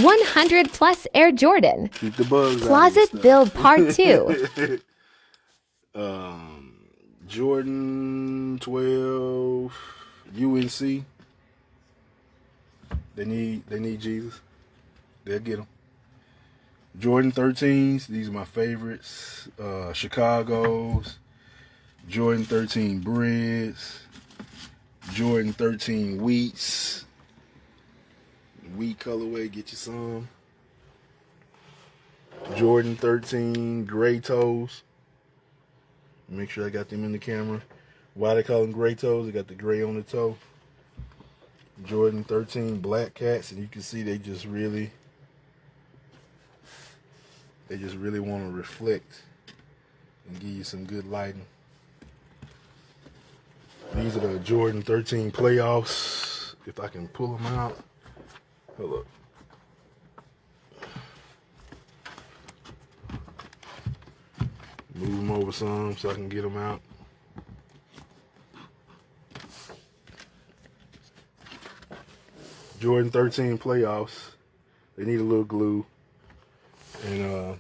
100 plus Air Jordan. Keep the bugs Closet build part 2. Jordan 12 UNC. They need Jesus. They'll get them. Jordan 13s. These are my favorites. Chicago's. Jordan 13 Breads. Jordan 13 Wheats. Wheat colorway, get you some. Jordan 13 Gray Toes. Make sure I got them in the camera. Why they call them Gray Toes? They got the gray on the toe. Jordan 13 Black Cats, and you can see they just really want to reflect and give you some good lighting. These are the Jordan 13 Playoffs. If I can pull them out. Hold up. Move them over some so I can get them out. Jordan 13 Playoffs. They need a little glue. And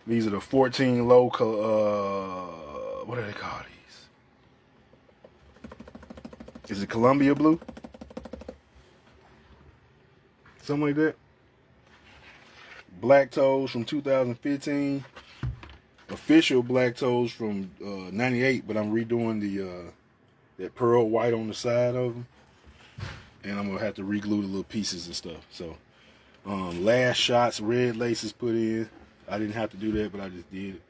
these are the 14 low what do they call these? Is it Columbia blue? Something like that. Black Toes from 2015. Official Black Toes from 98, but I'm redoing the that pearl white on the side of them. And I'm gonna have to reglue the little pieces and stuff. So last shots, red laces put in. I didn't have to do that, but I just did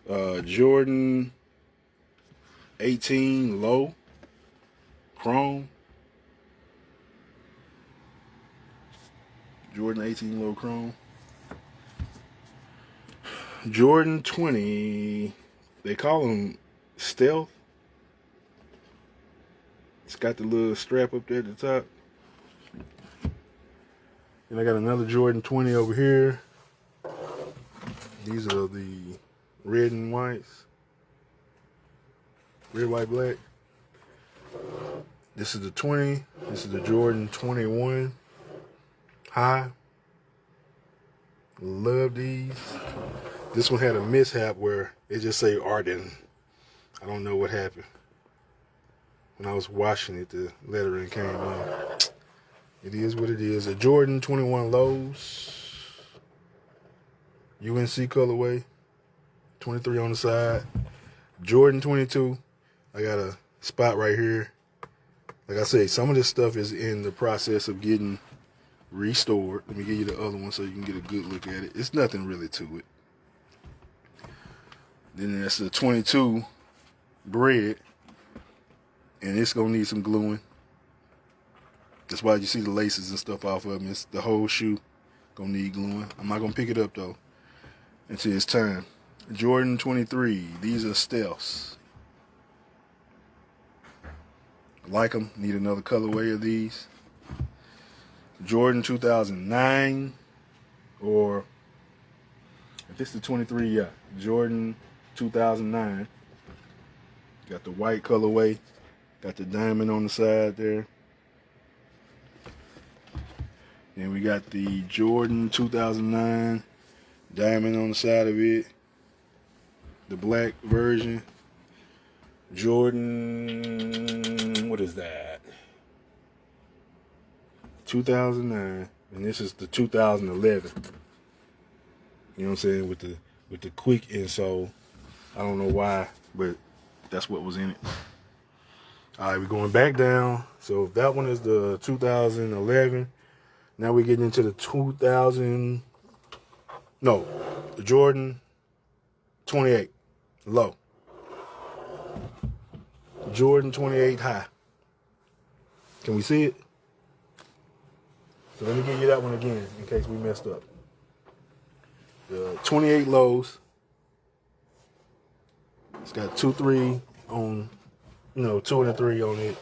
it. Jordan 18 low chrome. Jordan 18 low chrome. Jordan 20, they call them stealth. It's got the little strap up there at the top. And I got another Jordan 20 over here. These are the red and whites. Red, white, black. This is the 20. This is the Jordan 21 high. Love these. This one had a mishap where it just say Arden. I don't know what happened. When I was washing it, the lettering came on. It is what it is. A Jordan 21 lows. UNC colorway. 23 on the side. Jordan 22. I got a spot right here. Like I say, some of this stuff is in the process of getting restored. Let me give you the other one so you can get a good look at it. It's nothing really to it. Then that's the 22 bread, and it's gonna need some gluing. That's why you see the laces and stuff off of them. It's the whole shoe gonna need gluing. I'm not gonna pick it up though until it's time. Jordan 23. These are stealths. I like them. Need another colorway of these. Jordan 2009, or if this is the 23, yeah, Jordan 2009. Got the white colorway, got the diamond on the side there. Then we got the Jordan 2009 diamond on the side of it, the black version. Jordan, what is that? 2009, and this is the 2011. You know what I'm saying, with the quick insole. I don't know why, but that's what was in it. All right, we're going back down. So that one is the 2011. Now we're getting into the the Jordan 28 low. Jordan 28 high. Can we see it? So let me give you that one again in case we messed up. The 28 lows. It's got 2, 3 on, 2 and a 3 on it.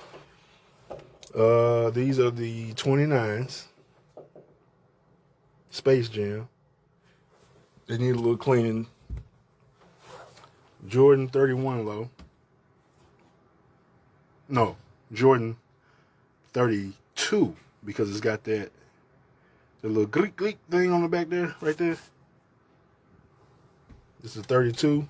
These are the 29s. Space Jam. They need a little cleaning. Jordan 31 low. No, Jordan 32 because it's got the little glick thing on the back there, right there. This is 32.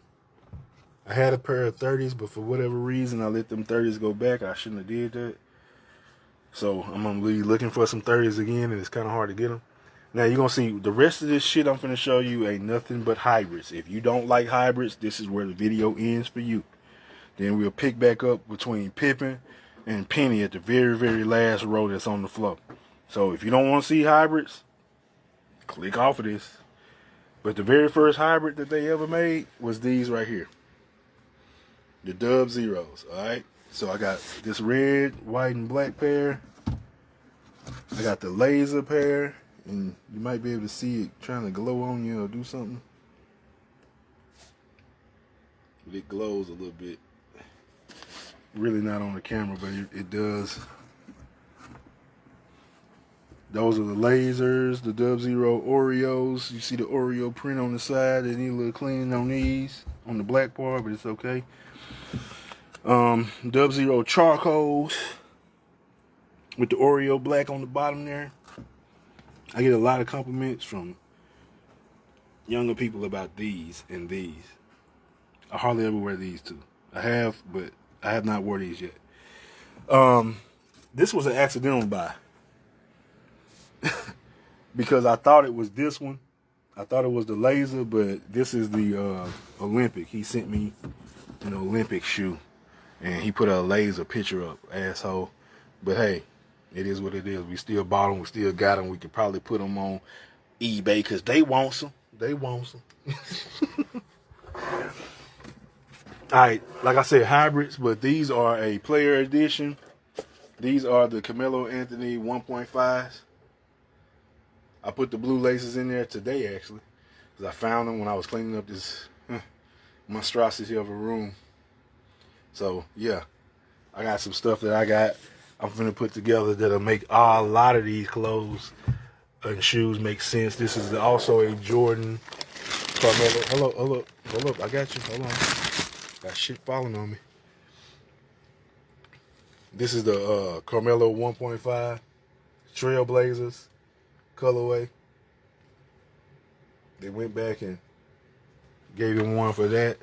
I had a pair of 30s, but for whatever reason, I let them 30s go back. I shouldn't have did that. So I'm gonna be looking for some 30s again, and it's kind of hard to get them. Now you're gonna see the rest of this shit I'm finna show you ain't nothing but hybrids. If you don't like hybrids, this is where the video ends for you. Then we'll pick back up between Pippin and Penny at the very, very last row that's on the floor. So if you don't want to see hybrids, click off of this. But the very first hybrid that they ever made was these right here. The Dub Zeros, alright? So I got this red, white, and black pair. I got the laser pair. And you might be able to see it trying to glow on you or do something. But it glows a little bit. Really not on the camera, but it does. Those are the lasers, the Dub Zero Oreos. You see the Oreo print on the side. They need a little cleaning on these, on the black part, but it's okay. Dub Zero Charcoals with the Oreo black on the bottom there. I get a lot of compliments from younger people about these and these. I hardly ever wear these two. I have, but I have not worn these yet. This was an accidental buy. Because I thought it was this one. I thought it was the laser, but this is the Olympic. He sent me an Olympic shoe. And he put a laser picture up, asshole. But hey, it is what it is. We still bought them. We still got them. We could probably put them on eBay because they want some. They want some. All right, like I said, hybrids, but these are a player edition. These are the Carmelo Anthony 1.5s. I put the blue laces in there today, actually, because I found them when I was cleaning up this monstrosity of a room. So, yeah, I got some stuff that I'm finna put together that'll make a lot of these clothes and shoes make sense. This is also a Jordan Carmelo. Hold up, I got you. Hold on. Got shit falling on me. This is the Carmelo 1.5 Trailblazers colorway. They went back and gave him one for that.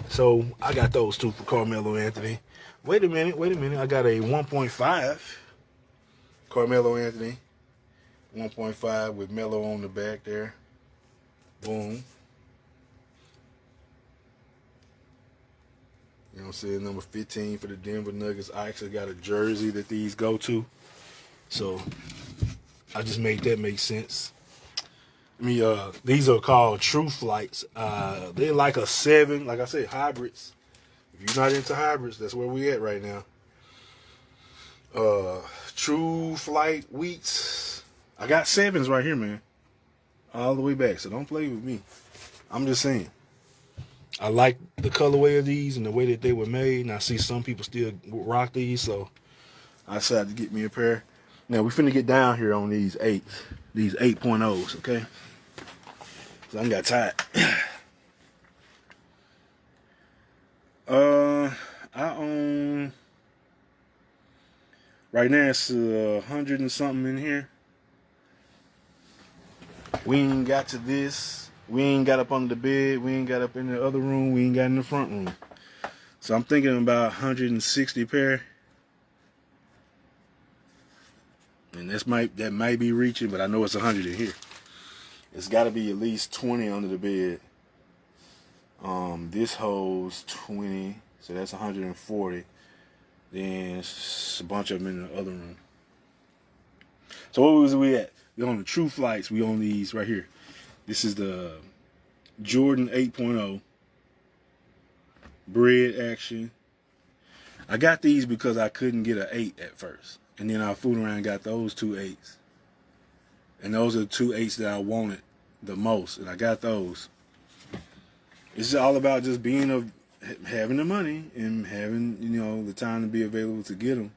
So I got those two for Carmelo Anthony. Wait a minute. I got a 1.5 Carmelo Anthony 1.5 with Melo on the back there. Boom. You know what I'm saying? Number 15 for the Denver Nuggets. I actually got a jersey that these go to. So I just made that make sense. These are called True Flights. They're like a 7, like I said, hybrids. If you're not into hybrids, that's where we at right now. True Flight Wheats. I got 7s right here, man. All the way back, so don't play with me. I'm just saying. I like the colorway of these and the way that they were made, and I see some people still rock these, so I decided to get me a pair. Now, we're finna get down here on these 8s, these 8.0s, okay? So I got tired. I own, right now it's 100 and something in here. We ain't got to this. We ain't got up under the bed. We ain't got up in the other room. We ain't got in the front room. So I'm thinking about 160 pair. And that might be reaching, but I know it's 100 in here. It's got to be at least 20 under the bed. This holds 20, so that's 140. Then it's a bunch of them in the other room. So what was we at? We on the True Flights. We on these right here. This is the Jordan 8.0 bread action. I got these because I couldn't get an 8 at first. And then I fooled around and got those 2 8s. And those are the 2 8s that I wanted the most. And I got those. It's all about just having the money and having, the time to be available to get them.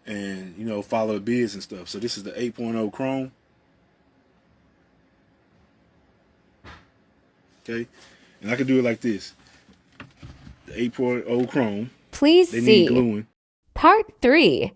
And, follow the bids and stuff. So this is the 8.0 Chrome. Okay. And I can do it like this. The 8.0 Chrome. Please they see need gluing. Part 3.